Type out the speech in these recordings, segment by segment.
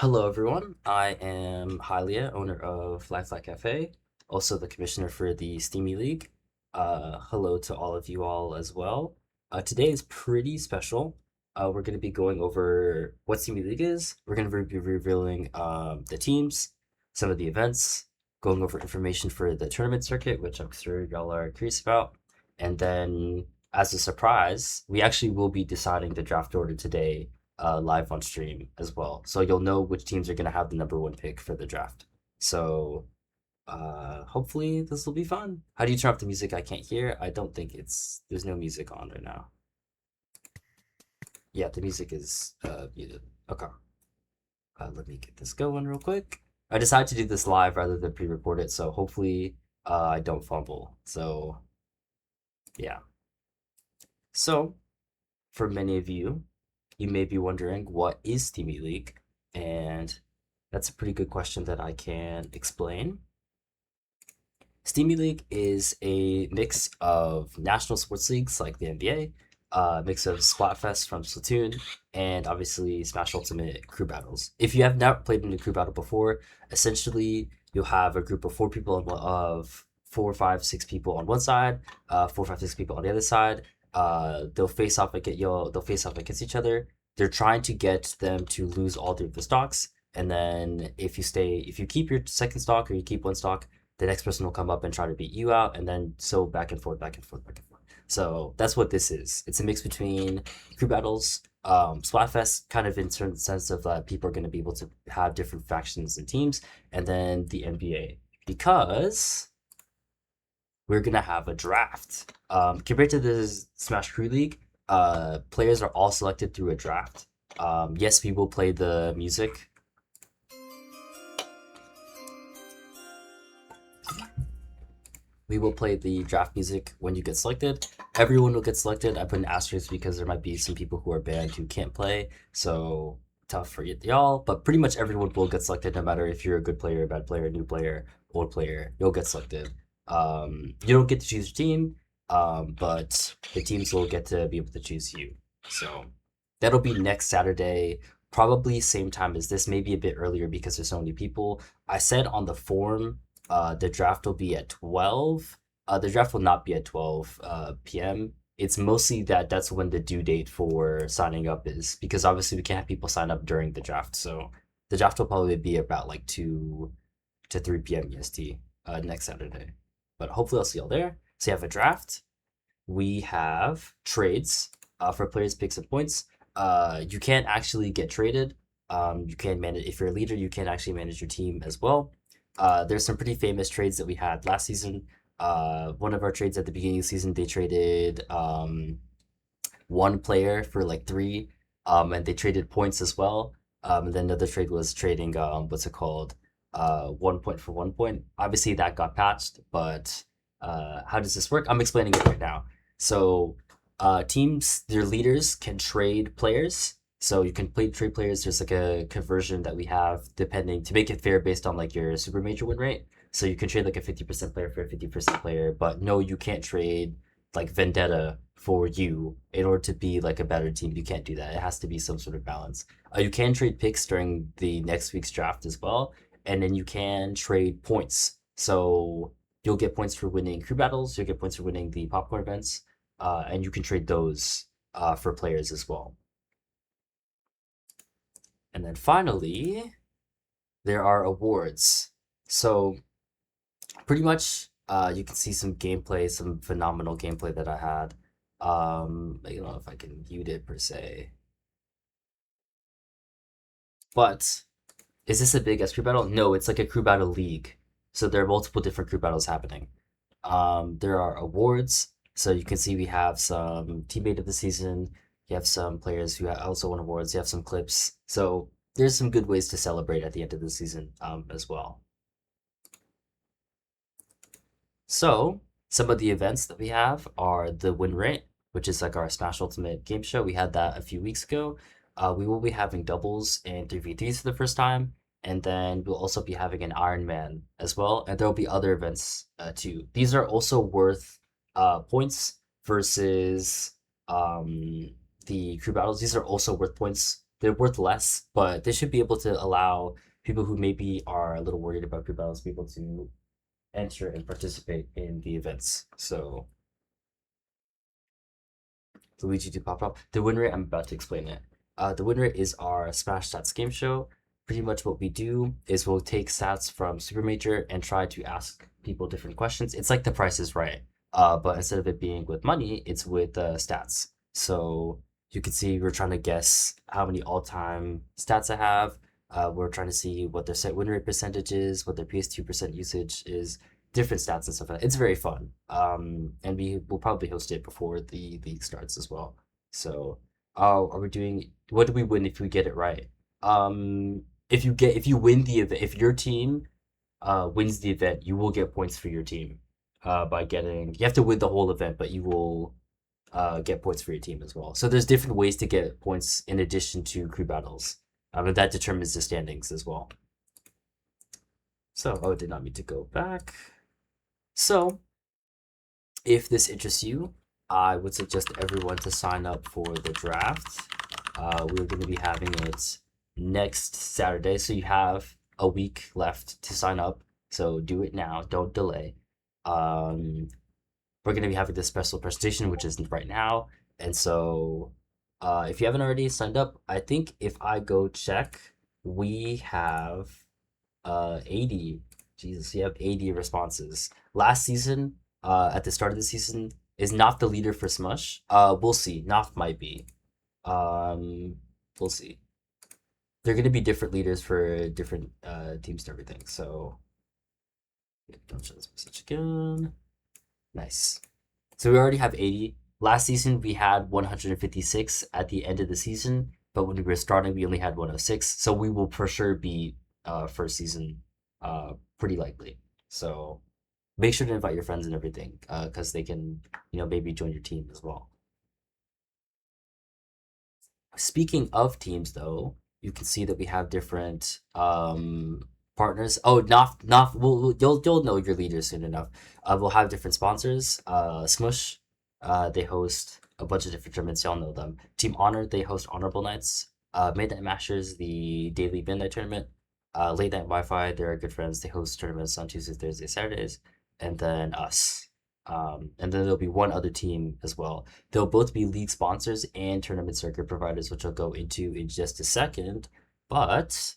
Hello, everyone. I am Halia, owner of Lifelight Cafe, also the commissioner for the Steamy League. Hello to all of you all as well. Today is pretty special. We're going to be going over what Steamy League is. We're going to be revealing the teams, some of the events, going over information for the tournament circuit, which I'm sure y'all are curious about. And then, as a surprise, we actually will be deciding the draft order today live on stream as well. So you'll know which teams are going to have the number one pick for the draft. So hopefully this will be fun. How do you turn off the music? I can't hear. I don't think there's no music on right now. Yeah, the music is muted. Okay. Let me get this going real quick. I decided to do this live rather than pre-record it, so hopefully I don't fumble. So yeah. So for many of you, you may be wondering what is Steamy League, and that's a pretty good question that I can explain. Steamy League is a mix of national sports leagues like the NBA, a mix of Splatfest from Splatoon, and obviously Smash Ultimate crew battles. If you have not played in a crew battle before, essentially you'll have a group of of 4, 5, 6 people on one side, 4, 5, 6 people on the other side. They'll face off against each other. They're trying to get them to lose all three of the stocks, and then if you keep your second stock or you keep one stock, the next person will come up and try to beat you out, and then so back and forth, back and forth, back and forth. So that's what this is. It's a mix between crew battles, Splatfest, kind of in certain sense of people are going to be able to have different factions and teams, and then the NBA because we're gonna have a draft. Compared to the Smash Crew League, players are all selected through a draft. Yes, we will play the music. We will play the draft music when you get selected. Everyone will get selected. I put an asterisk because there might be some people who are banned who can't play, so tough for y'all. But pretty much everyone will get selected, no matter if you're a good player, a bad player, new player, old player. You'll get selected. You don't get to choose your team, but the teams will get to be able to choose you. So that'll be next Saturday, probably same time as this, maybe a bit earlier because there's so many people. I said on the form the draft will be at 12. The draft will not be at 12 p.m. It's mostly that's when the due date for signing up is, because obviously we can't have people sign up during the draft. So the draft will probably be about like 2 to 3 p.m. EST next Saturday. But hopefully I'll see y'all there. So you have a draft. We have trades for players, picks, and points. You can't actually get traded. You can manage, if you're a leader, you can actually manage your team as well. There's some pretty famous trades that we had last season. One of our trades at the beginning of the season, they traded one player for like three, and they traded points as well. And then another trade was trading what's it called? 1 point for 1 point. Obviously that got patched, but how does this work? I'm explaining it right now. So teams, their leaders can trade players. So you can trade players. There's like a conversion that we have depending to make it fair based on like your super major win rate. So you can trade like a 50% player for a 50% player, but no, you can't trade like Vendetta for you in order to be like a better team. You can't do that. It has to be some sort of balance. You can trade picks during the next week's draft as well, and then you can trade points. So you'll get points for winning crew battles. You'll get points for winning the popcorn events, and you can trade those for players as well. And then finally, there are awards. So pretty much, you can see some gameplay, some phenomenal gameplay that I had. I don't know if I can mute it per se, but is this a big S crew battle? No, it's like a crew battle league. So there are multiple different crew battles happening. There are awards. So you can see we have some teammate of the season. You have some players who also won awards. You have some clips. So there's some good ways to celebrate at the end of the season as well. So some of the events that we have are the win rate, which is like our Smash Ultimate game show. We had that a few weeks ago. We will be having doubles and 3v3s for the first time. And then we'll also be having an Iron Man as well. And there'll be other events too. These are also worth points versus the crew battles. These are also worth points They're worth less, but they should be able to allow people who maybe are a little worried about group battles be able to enter and participate in the events. So Luigi to pop up. The win rate, I'm about to explain it. The win rate is our Smash Stats game show. Pretty much what we do is we'll take stats from Super Major and try to ask people different questions. It's like The Price is Right, but instead of it being with money, it's with stats. So you can see we're trying to guess how many all-time stats I have. We're trying to see what their set win rate percentage is, what their PS2% usage is, different stats and stuff like that. It's very fun. And we will probably host it before the league starts as well. So, are we doing? What do we win if we get it right? If you win the event, if your team wins the event, you will get points for your team. By getting, you have to win the whole event, but you will get points for your team as well. So there's different ways to get points in addition to crew battles. And that determines the standings as well. So, oh, did not mean to go back. So, if this interests you, I would suggest everyone to sign up for the draft. We're going to be having it next Saturday, so you have a week left to sign up. So do it now, don't delay. We're going to be having this special presentation, which is right now. And so if you haven't already signed up, I think if I go check, we have 80. Jesus, we have 80 responses. Last season, at the start of the season, is Naf the leader for Smush? We'll see. Naf might be. We'll see. They're going to be different leaders for different teams and everything. So, don't show this message again. Nice. So we already have 80. Last season, we had 156 at the end of the season, but when we were starting, we only had 106. So we will for sure be first season, pretty likely. So make sure to invite your friends and everything, because they can, maybe join your team as well. Speaking of teams, though, you can see that we have different partners. Oh, Naf, you'll know your leaders soon enough. We'll have different sponsors. Smush, they host a bunch of different tournaments. Y'all know them. Team Honor, they host Honorable Nights. Midnight Mashers, the daily midnight tournament. Late Night Wifi, they're good friends. They host tournaments on Tuesdays, Thursdays, Saturdays. And then us. And then there'll be one other team as well. They'll both be league sponsors and tournament circuit providers, which I'll go into in just a second. But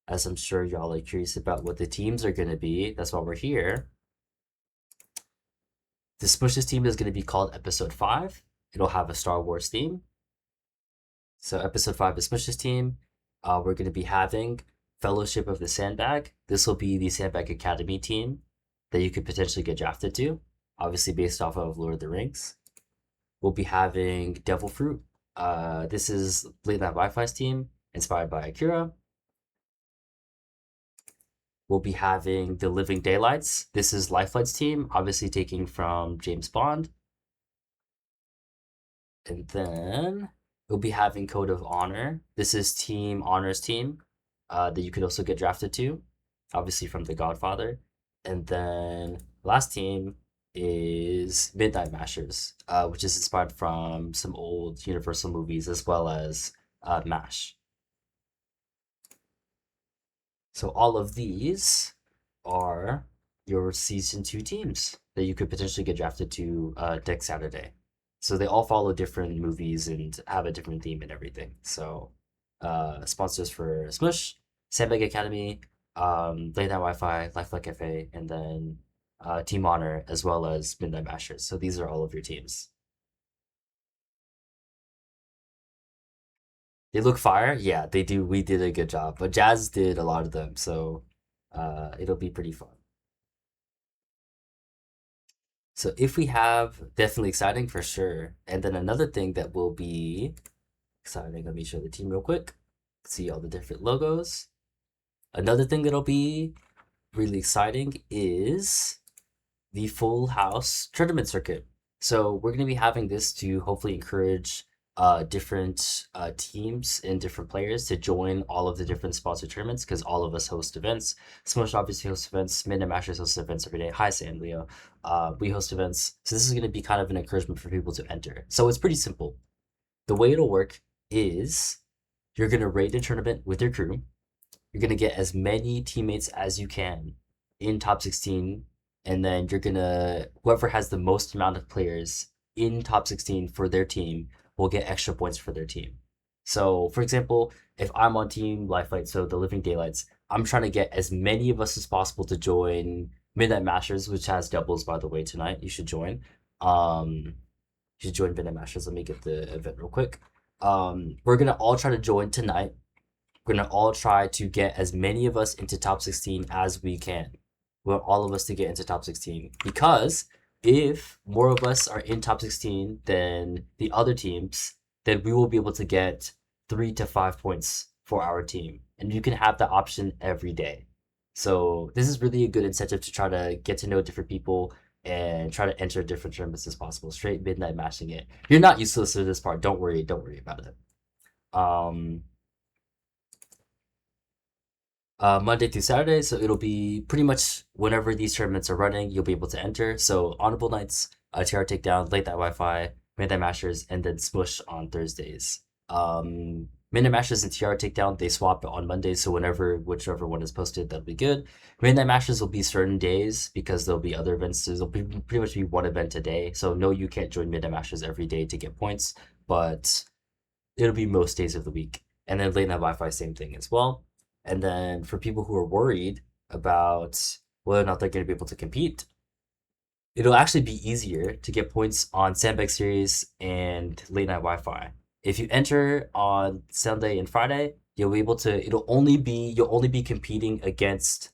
as I'm sure y'all are curious about what the teams are going to be, that's why we're here. The Smush's team is going to be called Episode 5. It'll have a Star Wars theme. So Episode 5 is Smush's team. We're going to be having Fellowship of the Sandbag. This will be the Sandbag Academy team that you could potentially get drafted to, obviously based off of Lord of the Rings. We'll be having Devil Fruit. This is Late Night Wi-Fi's team, inspired by Akira. We'll be having The Living Daylights. This is Lifelight's team, obviously taking from James Bond. And then we'll be having Code of Honor. This is Team Honor's team that you could also get drafted to, obviously from The Godfather. And then last team is Midnight Mashers, which is inspired from some old Universal movies as well as MASH. So all of these are your Season 2 teams that you could potentially get drafted to next Saturday. So they all follow different movies and have a different theme and everything. So sponsors for Smush, Sandbag Academy, Late Night Wi-Fi, Lifelight Cafe, and then Team Honor, as well as Midnight Mashers. So these are all of your teams. They look fire? Yeah, they do. We did a good job. But Jazz did a lot of them, so it'll be pretty fun. So if we have, definitely exciting for sure. And then another thing that will be exciting, let me show the team real quick. See all the different logos. Another thing that'll be really exciting is the Full House tournament circuit. So we're going to be having this to hopefully encourage different teams and different players to join all of the different sponsored tournaments, because all of us host events. Smush obviously hosts events. Midnight Mashers hosts events every day. Hi, San Leo. We host events. So this is going to be kind of an encouragement for people to enter. So it's pretty simple. The way it'll work is You're gonna raid the tournament with your crew. You're gonna get as many teammates as you can in top 16, and then you're gonna whoever has the most amount of players in top 16 for their team will get extra points for their team. So, for example, if I'm on team Lifelight, so the Living Daylights, I'm trying to get as many of us as possible to join Midnight Masters, which has doubles by the way tonight. You should join. You should join Midnight Masters. Let me get the event real quick. We're gonna all try to join tonight. We're gonna all try to get as many of us into top 16 as we can. We want all of us to get into top 16 because if more of us are in top 16 than the other teams, then we will be able to get 3 to 5 points for our team. And you can have that option every day. So this is really a good incentive to try to get to know different people and try to enter different tournaments as possible. Straight midnight matching it. You're not useless to this part. Don't worry about it. Monday through Saturday, so it'll be pretty much whenever these tournaments are running, you'll be able to enter. So Honorable Nights, TR Takedown, Late Night Wi-Fi, Midnight Masters, and then Smush on Thursdays. Midnight Masters and TR Takedown, they swap on Mondays, so whichever one is posted, that'll be good. Midnight Masters will be certain days because there'll be other events. So there'll pretty much be one event a day. So no, you can't join Midnight Masters every day to get points, but it'll be most days of the week. And then Late Night Wi-Fi, same thing as well. And then for people who are worried about whether or not they're going to be able to compete, it'll actually be easier to get points on Sandbag Series and Late Night Wi-Fi. If you enter on Sunday and Friday, you'll be able to. You'll only be competing against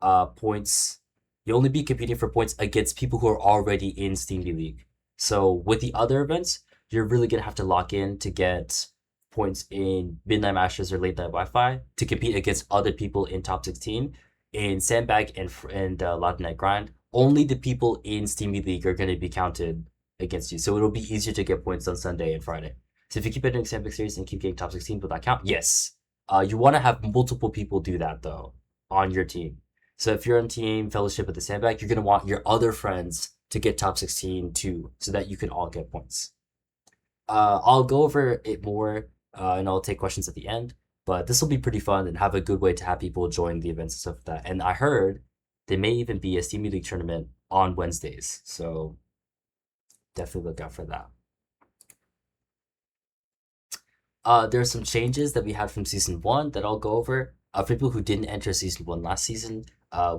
points. You'll only be competing for points against people who are already in Steamy League. So with the other events, you're really gonna have to lock in to get points in Midnight Masters or Late Night Wi-Fi to compete against other people in top 16. In Sandbag and Late Night Grind, only the people in Steamy League are going to be counted against you. So it'll be easier to get points on Sunday and Friday. So if you keep entering Sandbag Series and keep getting top 16, will that count? Yes. You want to have multiple people do that though on your team. So if you're on team Fellowship with the Sandbag, you're going to want your other friends to get top 16 too, so that you can all get points. I'll go over it more and I'll take questions at the end. But this will be pretty fun and have a good way to have people join the events and stuff like that. And I heard there may even be a Steamy League tournament on Wednesdays. So definitely look out for that. There are some changes that we had from season 1 that I'll go over. For people who didn't enter season 1 last season,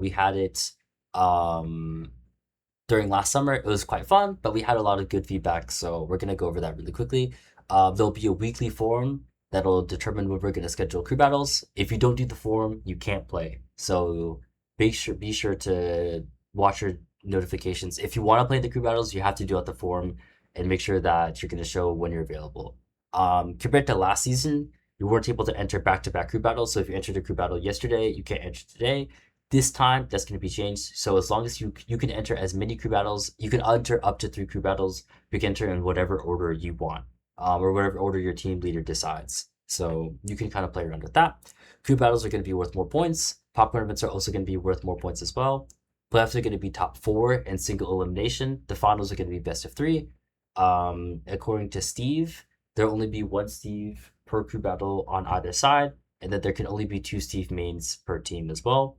we had it during last summer. It was quite fun, but we had a lot of good feedback. So we're going to go over that really quickly. There'll be a weekly forum that'll determine when we're going to schedule crew battles. If you don't do the forum, you can't play. So be sure to watch your notifications. If you want to play the crew battles, you have to do out the forum and make sure that you're going to show when you're available. Compared to last season, you weren't able to enter back-to-back crew battles. So if you entered a crew battle yesterday, you can't enter today. This time, that's going to be changed. So as long as you can enter as many crew battles, you can enter up to 3 crew battles. You can enter in whatever order you want. Or whatever order your team leader decides. So you can kind of play around with that. Crew battles are going to be worth more points. Popcorn events are also going to be worth more points as well. Playoffs are going to be top 4 and single elimination. The finals are going to be best of 3. According to Steve, there'll only be 1 Steve per crew battle on either side, and then there can only be 2 Steve mains per team as well.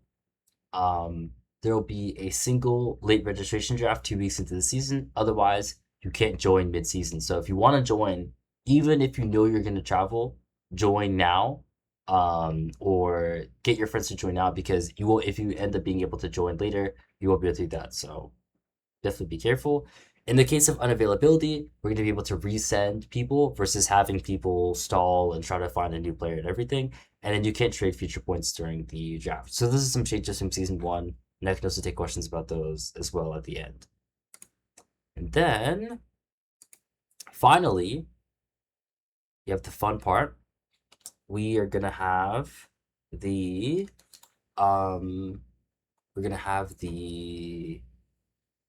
There will be a single late registration draft 2 weeks into the season. Otherwise, you can't join mid-season. So if you want to join, even if you know you're going to travel, join now, or get your friends to join now, because you will, if you end up being able to join later, you won't be able to do that. So definitely be careful. In the case of unavailability, we're going to be able to resend people versus having people stall and try to find a new player and everything. And then you can't trade future points during the draft. So this is some changes from season 1. And I can also take questions about those as well at the end. And then, finally, you have the fun part. We are gonna have the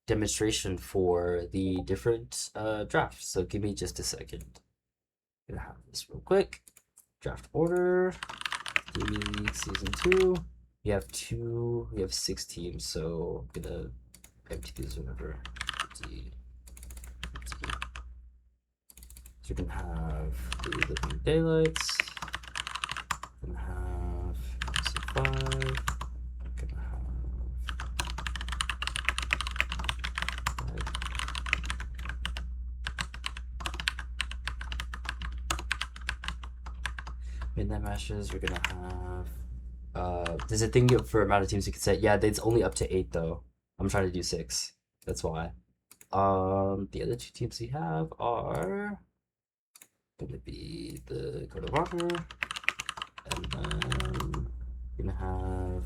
demonstration for the different drafts. So give me just a second. I'm gonna have this real quick. Draft order. Steamy League season 2. We have 6 teams, so I'm gonna empty these whenever. So you can have the Living Daylights, Gonna have episode 5. Gonna have 5. Midnight matches. We're gonna have. There's a thing for amount of teams you can set. Yeah, it's only up to 8 though. I'm trying to do 6. That's why. The other 2 teams we have are gonna be the Code of Honor, and then gonna have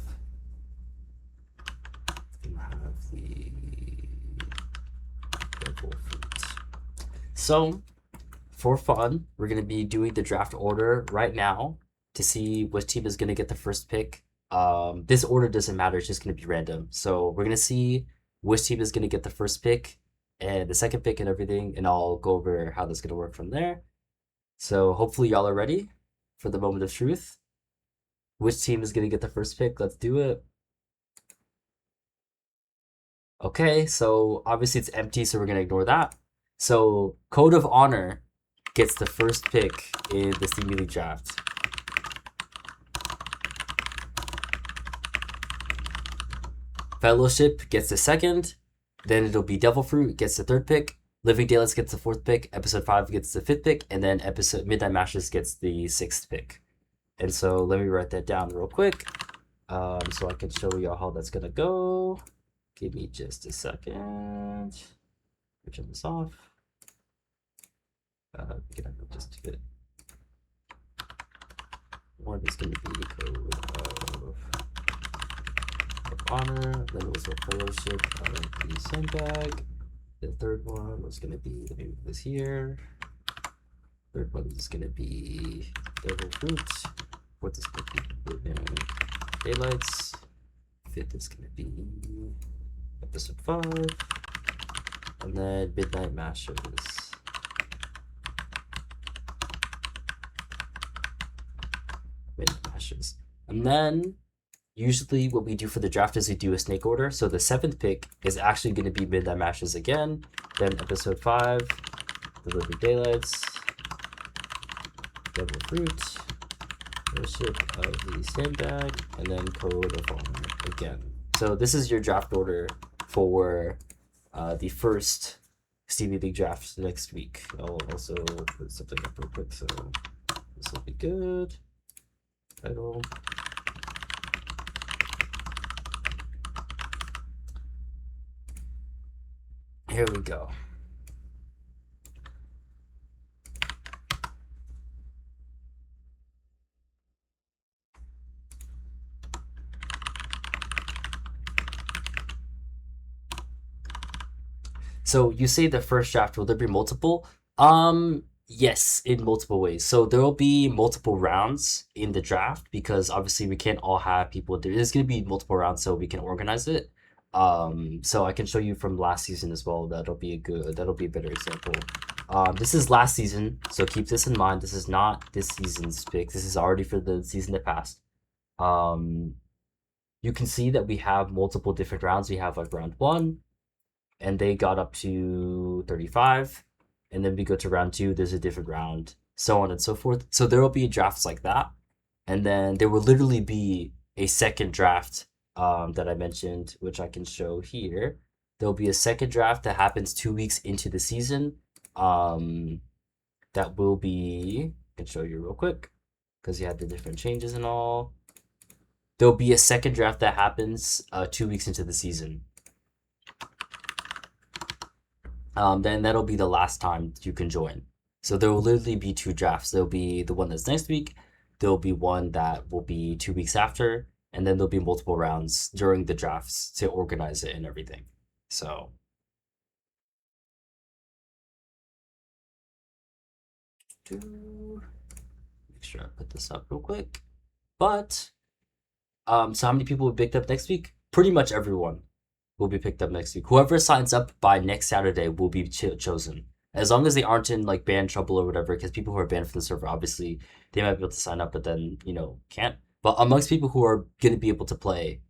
the Devil Fruit. So, for fun, we're gonna be doing the draft order right now to see which team is gonna get the first pick. This order doesn't matter; it's just gonna be random. So we're gonna see which team is gonna get the first pick and the second pick and everything, and I'll go over how that's gonna work from there. So hopefully y'all are ready for the moment of truth. Which team is gonna get the first pick? Let's do it. Okay, so obviously it's empty, so we're gonna ignore that. So Code of Honor gets the first pick in the Steamy League draft. Fellowship gets the second. Then it'll be Devil Fruit gets the third pick. Living Daylights gets the fourth pick. Episode 5 gets the fifth pick. And then episode Midnight Mashes gets the sixth pick. And so let me write that down real quick. So I can show you how that's gonna go. Give me just a second. Turn this off. We can just do it. One is gonna be Code of Honor. Then it was a Fellowship of the Sandbag. The third one was gonna be, let me move this here. Third one is gonna be Devil Fruit. Fourth is gonna be Living Daylights. Fifth is gonna be episode 5. And then Midnight Mashes. Midnight Mashes. And then usually what we do for the draft is we do a snake order. So the 7th pick is actually going to be Midnight Mashes again. Then episode 5, The Living Daylights, Devil Fruit, Worship of the Sandbag, and then Code of Honor again. So this is your draft order for the first Steamy League draft next week. I'll also put something up real quick, so this will be good. Title. Here we go. So you say the first draft, will there be multiple? Yes, in multiple ways. So there will be multiple rounds in the draft because obviously we can't all have people. There's going to be multiple rounds so we can organize it. So I can show you from last season as well. That'll be a better example. This is last season, so keep this in mind. This is not this season's pick. This is already for the season that passed. You can see that we have multiple different rounds. We have like round 1, and they got up to 35. And then we go to round 2, there's a different round, so on and so forth. So there will be drafts like that. And then there will literally be a second draft that I mentioned, which I can show here. There'll be a second draft that happens 2 weeks into the season. That will be, I can show you real quick, because you have the different changes and all. There'll be a second draft that happens 2 weeks into the season. Then that'll be the last time you can join. So there will literally be 2 drafts. There'll be the one that's next week. There'll be one that will be 2 weeks after. And then there'll be multiple rounds during the drafts to organize it and everything. So. Make sure I put this up real quick. But, so how many people will be picked up next week? Pretty much everyone will be picked up next week. Whoever signs up by next Saturday will be chosen. As long as they aren't in like ban trouble or whatever, because people who are banned from the server, obviously, they might be able to sign up, but then, can't. But amongst people who are going to be able to play,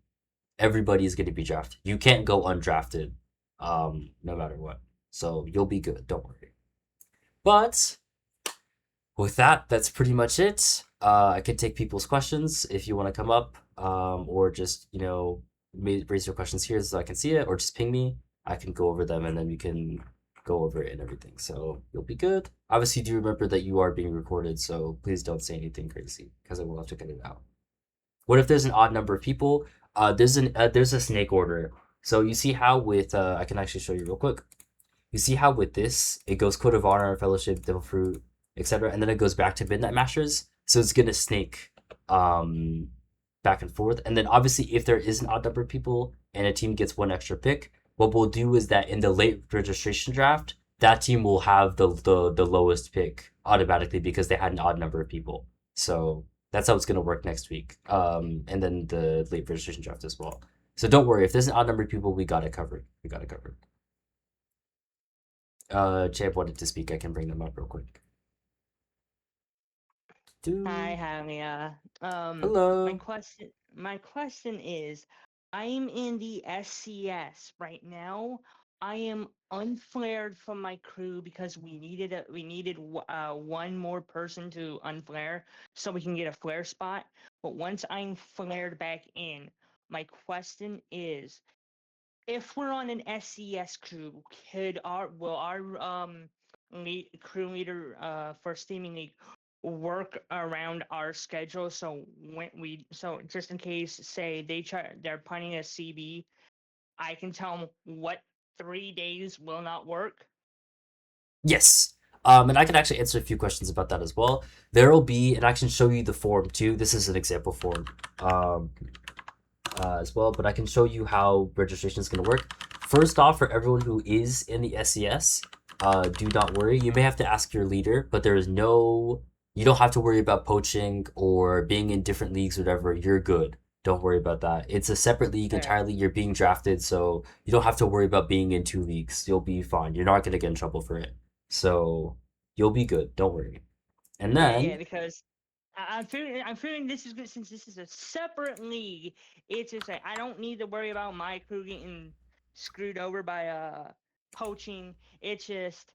everybody is going to be drafted. You can't go undrafted, no matter what. So you'll be good. Don't worry. But with that, that's pretty much it. I can take people's questions if you want to come up, or just raise your questions here so I can see it, or just ping me. I can go over them and then we can go over it and everything. So you'll be good. Obviously, do remember that you are being recorded, so please don't say anything crazy because I will have to cut it out. What if there's an odd number of people? There's a snake order. So you see how with I can actually show you real quick. You see how with this it goes Code of Honor, Fellowship, Devil Fruit, etc., and then it goes back to Midnight Masters. So it's gonna snake um back and forth. And then obviously if there is an odd number of people and a team gets one extra pick, what we'll do is that in the late registration draft, that team will have the lowest pick automatically because they had an odd number of people. So that's how it's gonna work next week. And then the late registration draft as well. So don't worry, if there's an odd number of people, we got it covered. We got it covered. Champ wanted to speak. I can bring them up real quick. Hi, Dude. Hamia. Hello. My question is, I'm in the SCS right now. I am unflared from my crew because we needed one more person to unflare so we can get a flare spot. But once I'm flared back in, my question is, if we're on an SCS crew, will our crew leader for Steamy League work around our schedule? So just in case, say they're punting a CB, I can tell them what 3 days will not work. Yes. And I can actually answer a few questions about that as well. There will be, and I can show you the form too. This is an example form um, as well, but I can show you how registration is going to work. First off, for everyone who is in the SCS, do not worry. You may have to ask your leader, but you don't have to worry about poaching or being in different leagues, whatever. You're good. Don't worry about that. It's a separate league Fair. entirely. You're being drafted, so you don't have to worry about being in two leagues. You'll be fine. You're not going to get in trouble for it. So you'll be good. Don't worry. And Yeah, yeah, then, because I'm feeling this is good since this is a separate league. It's just like I don't need to worry about my crew getting screwed over by poaching. It's just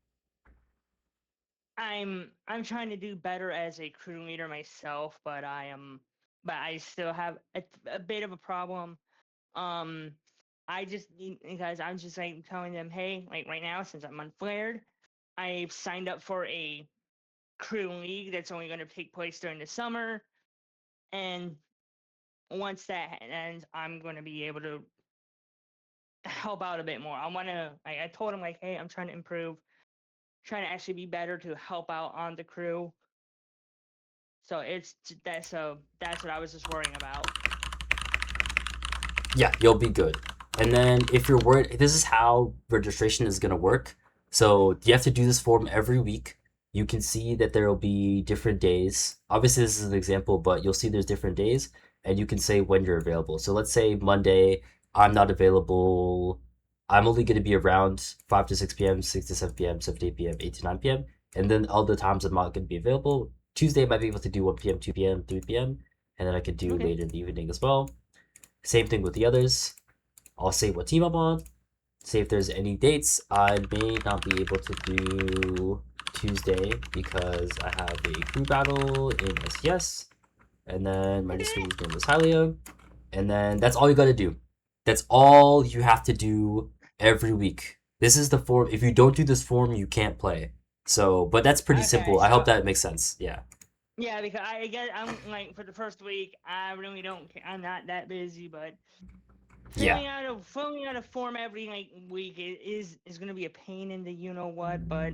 I'm trying to do better as a crew leader myself, but I still have a bit of a problem. Um, because I'm just like telling them, hey, like right now since I'm unflared, I've signed up for a crew league that's only going to take place during the summer, and once that ends, I'm going to be able to help out a bit more. I told him like, hey, I'm trying to improve, trying to actually be better to help out on the crew. So that's what I was just worrying about. yeah, you'll be good. And then if you're worried, this is how registration is going to work. So you have to do this form every week. You can see that there will be different days. Obviously, this is an example, but you'll see there's different days, and you can say when you're available. So let's say Monday, I'm not available. I'm only going to be around 5 to 6 p.m., 6 to 7 p.m., 7 to 8 p.m., 8 to 9 p.m. And then all the times I'm not going to be available. Tuesday, I might be able to do 1 p.m., 2 p.m., 3 p.m., and then I could do Okay. later in the evening as well. Same thing with the others. I'll say what team I'm on, say if there's any dates. I may not be able to do Tuesday because I have a crew battle in SES, and then my Okay. nickname is Hylia, and then that's all you gotta do. That's all you have to do every week. This is the form. If you don't do this form, you can't play. So, but that's pretty Okay. simple. I hope So that makes sense. Yeah. yeah, because I guess I'm like for the first week, I really don't. I'm not that busy, but Yeah. filling out a form every like week is gonna be a pain in the you know what. But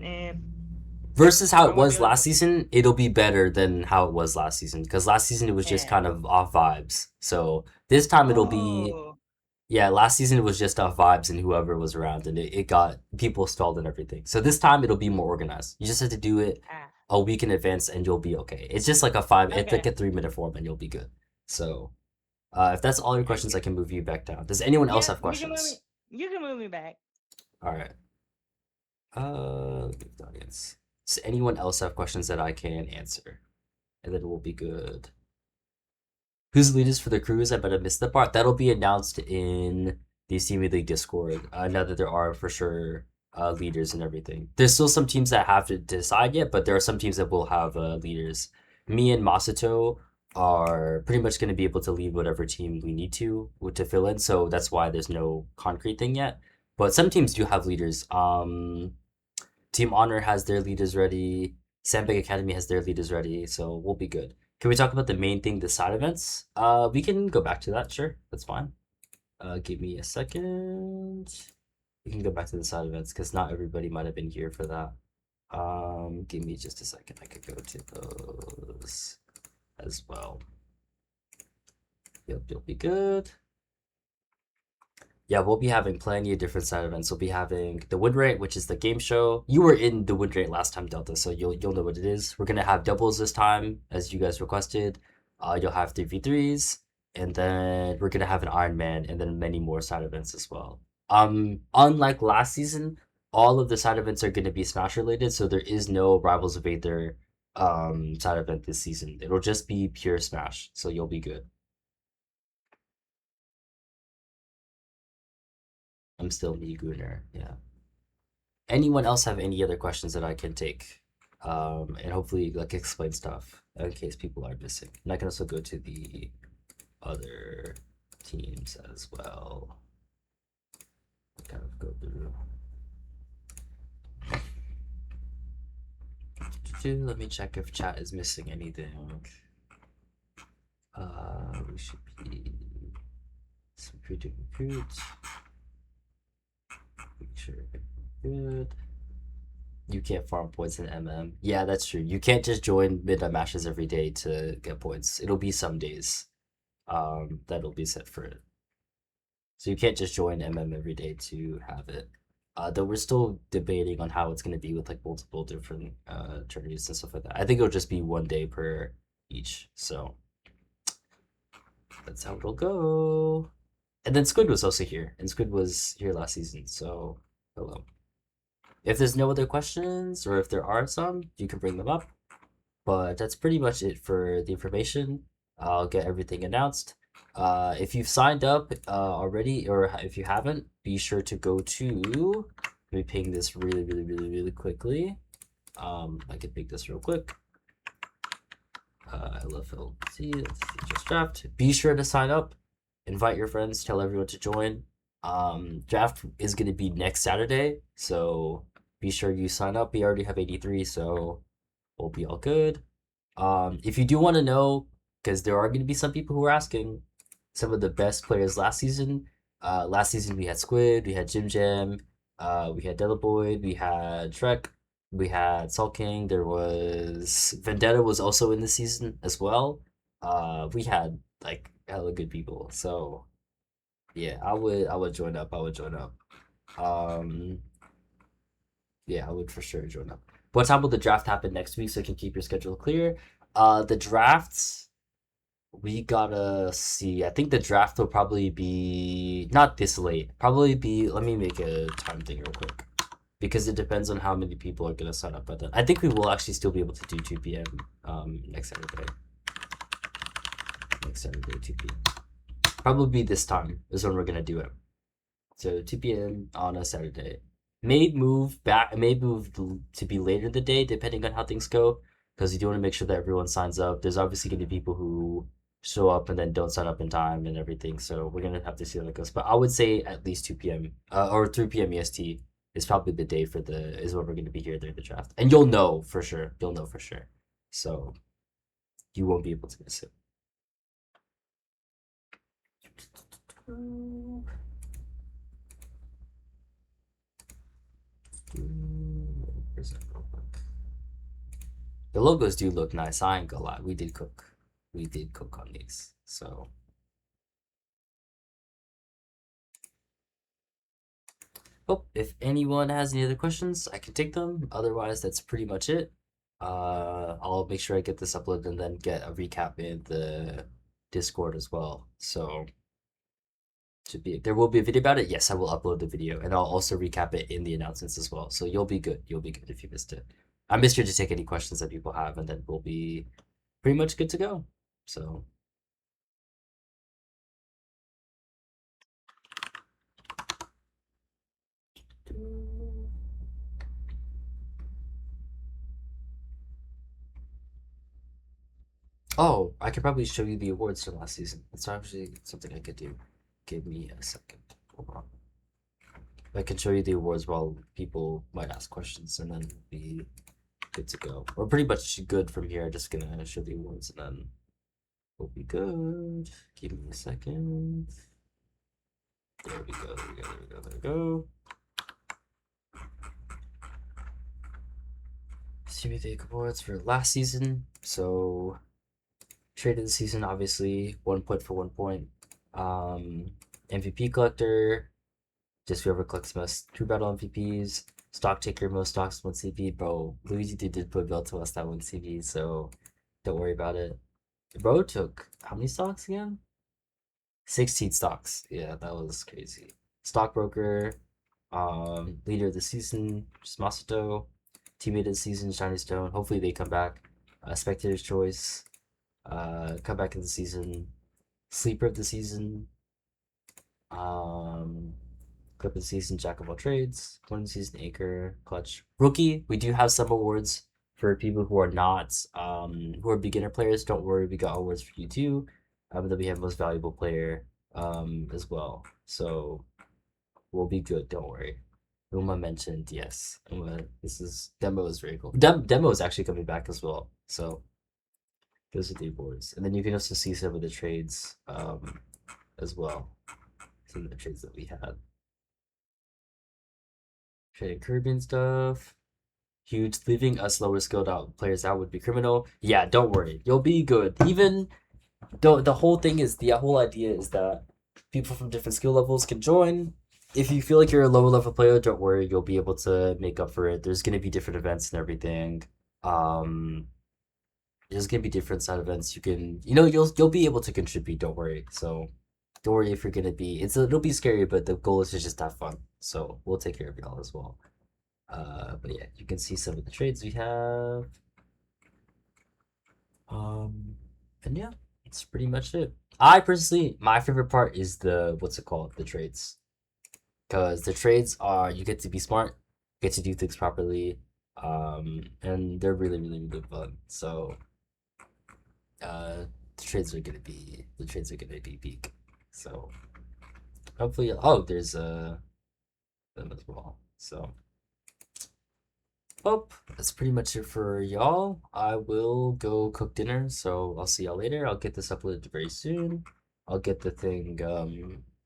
Versus if how I it want to be was able last to, season, it'll be better than how it was last season. Because last season it was just yeah. kind of off vibes. So this time it'll be, Oh. yeah, last season it was just off vibes and whoever was around, and it got people stalled and everything. So this time it'll be more organized. You just have to do it Ah. a week in advance and you'll be okay. It's like Okay. a 3 minute form and you'll be good. So if that's all your questions, I Okay. can move you back down. Does anyone else Yep. have You can move me. questions? You can move me back. All right. Leave the audience. Does anyone else have questions that I can answer? And then we'll be good. Who's the leaders for the cruise? I bet I missed the part. That'll be announced in the Steamy League Discord. Now that there are for sure leaders and everything. There's still some teams that have to decide yet, but there are some teams that will have leaders. me and Masato are pretty much going to be able to lead whatever team we need to fill in. So that's why there's no concrete thing yet. But some teams do have leaders. Team Honor has their leaders ready. Sandbag Academy has their leaders ready. So we'll be good. Can we talk about the main thing, the side events? We can go back to that. Sure, that's fine. Give me a second. We can go back to the side events because not everybody might have been here for that. Give me just a second. I could go to those as well. Yep, you'll be good. Yeah, we'll be having plenty of different side events. We'll be having the win rate, which is the game show. You were in the win rate last time, Delta, so you'll know what it is. We're gonna have doubles this time, as you guys requested. You'll have 3v3s, and then we're gonna have an Iron Man, and then many more side events as well. Unlike last season, all of the side events are gonna be Smash related, so there is no Rivals of Aether side event this season. It'll just be pure Smash, so you'll be good. I'm still me Gunner, yeah. Anyone else have any other questions that I can take? And hopefully like explain stuff in case people are missing. And I can also go to the other teams as well. Kind of go through. Let me check if chat is missing anything. We should be recruit. Make sure good. You can't farm points in MM. Yeah, that's true. You can't just join midnight matches every day to get points. It'll be some days that'll be set for it. So you can't just join MM every day to have it. Though we're still debating on how it's going to be with like multiple different tourneys and stuff like that. I think it'll just be 1 day per each. So that's how it'll go. And then Squid was also here, and Squid was here last season. So hello. If there's no other questions, or if there are some, you can bring them up. But that's pretty much it for the information. I'll get everything announced. If you've signed up already, or if you haven't, be sure to go to. Let me ping this really quickly. I can ping this real quick. LFLT, let's see, just draft. Be sure to sign up. Invite your friends. Tell everyone to join. Draft is going to be next Saturday, so be sure you sign up. We already have 83, so we'll be all good. If you do want to know, because there are going to be some people who are asking, some of the best players last season. Last season we had Squid, we had Jim Jam, we had Delaboyd, we had Shrek, we had Salt King. There was Vendetta was also in the season as well. We had like hella good people. So yeah, I would join up. I would join up. Um, yeah, I would for sure join up. What time will the draft happen next week so you can keep your schedule clear? The drafts, we gotta see. I think the draft will probably be not this late. Probably be. Let me make a time thing real quick because it depends on how many people are gonna sign up by then. I think we will actually still be able to do 2 p.m. Next Saturday. Next Saturday, 2 p.m. Probably this time is when we're gonna do it. So 2 p.m. on a Saturday. May move back. May move to be later in the day depending on how things go because you do want to make sure that everyone signs up. There's obviously going to be people who show up and then don't sign up in time and everything. So we're gonna have to see how that goes. But I would say at least 2 p.m. Or 3 p.m. EST is probably the day for the is when we're gonna be here during the draft, and you'll know for sure. You'll know for sure. So you won't be able to miss it. The logos do look nice. I ain't gonna lie. We did cook. We did cook on these. So oh, if anyone has any other questions, I can take them. Otherwise, that's pretty much it. I'll make sure I get this uploaded and then get a recap in the Discord as well. So should be there will be a video about it. Yes, I will upload the video and I'll also recap it in the announcements as well. So you'll be good. You'll be good if you missed it. I'm just here to take any questions that people have and then we'll be pretty much good to go. So Oh, I could probably show you the awards from last season. That's actually something I could do. Give me a second. Hold on. I can show you the awards while people might ask questions, and then be good to go. We're pretty much good from here. Just gonna show the awards, and then we'll be good. Give me a second. There we go. There we go. There we go. There we go. Steamy League awards for last season. So trade of the season, obviously 1 point for 1 point. MVP collector, just whoever collects most true battle MVPs. Stock taker, most stocks, 1 CP. Bro, Luigi did put Bell to us that 1 CP, so don't worry about it. Bro took how many stocks again? 16 stocks. Yeah, that was crazy. Stockbroker, leader of the season, just Masato. Teammate of the season, Shiny Stone. Hopefully they come back. Spectator's choice, comeback of the season, sleeper of the season, um, clip of the season, jack of all trades, one of the season, anchor, clutch, rookie. We do have some awards for people who are not who are beginner players. Don't worry, we got awards for you too. Then we have most valuable player as well. So we'll be good. Don't worry. Uma mentioned yes. This is demo is very cool. Demo is actually coming back as well. So those are the awards, and then you can also see some of the trades as well. Some of the trades that we had. Trading Kirby and stuff. Huge. Leaving us lower skilled out players out would be criminal. Yeah, don't worry. You'll be good. Even though the whole thing is the whole idea is that people from different skill levels can join. If you feel like you're a lower level player, don't worry. You'll be able to make up for it. There's gonna be different events and everything. There's gonna be different side events. You can, you'll be able to contribute. Don't worry. So, don't worry if you're gonna be. It'll be scary, but the goal is to just have fun. So we'll take care of y'all as well. But yeah, you can see some of the trades we have. And yeah, that's pretty much it. I personally, my favorite part is the what's it called, the trades, because the trades are you get to be smart, get to do things properly, and they're really really really fun. So the trades are gonna be big. So hopefully, there's them as well. So that's pretty much it for y'all. I will go cook dinner, so I'll see y'all later. I'll get this uploaded very soon. I'll get the thing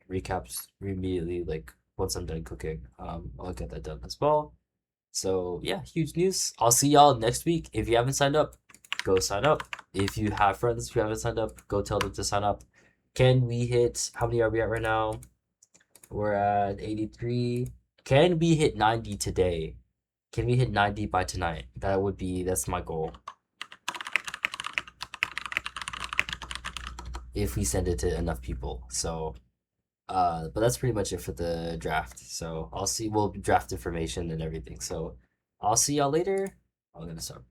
recaps immediately, like once I'm done cooking. I'll get that done as well. So yeah, huge news. I'll see y'all next week. If you haven't signed up, go sign up. If you have friends who haven't signed up, go tell them to sign up. Can we hit, how many are we at right now? We're at 83. Can we hit 90 today? Can we hit 90 by tonight? That's my goal. If we send it to enough people. So, but that's pretty much it for the draft. So we'll draft information and everything. So I'll see y'all later. I'm gonna start.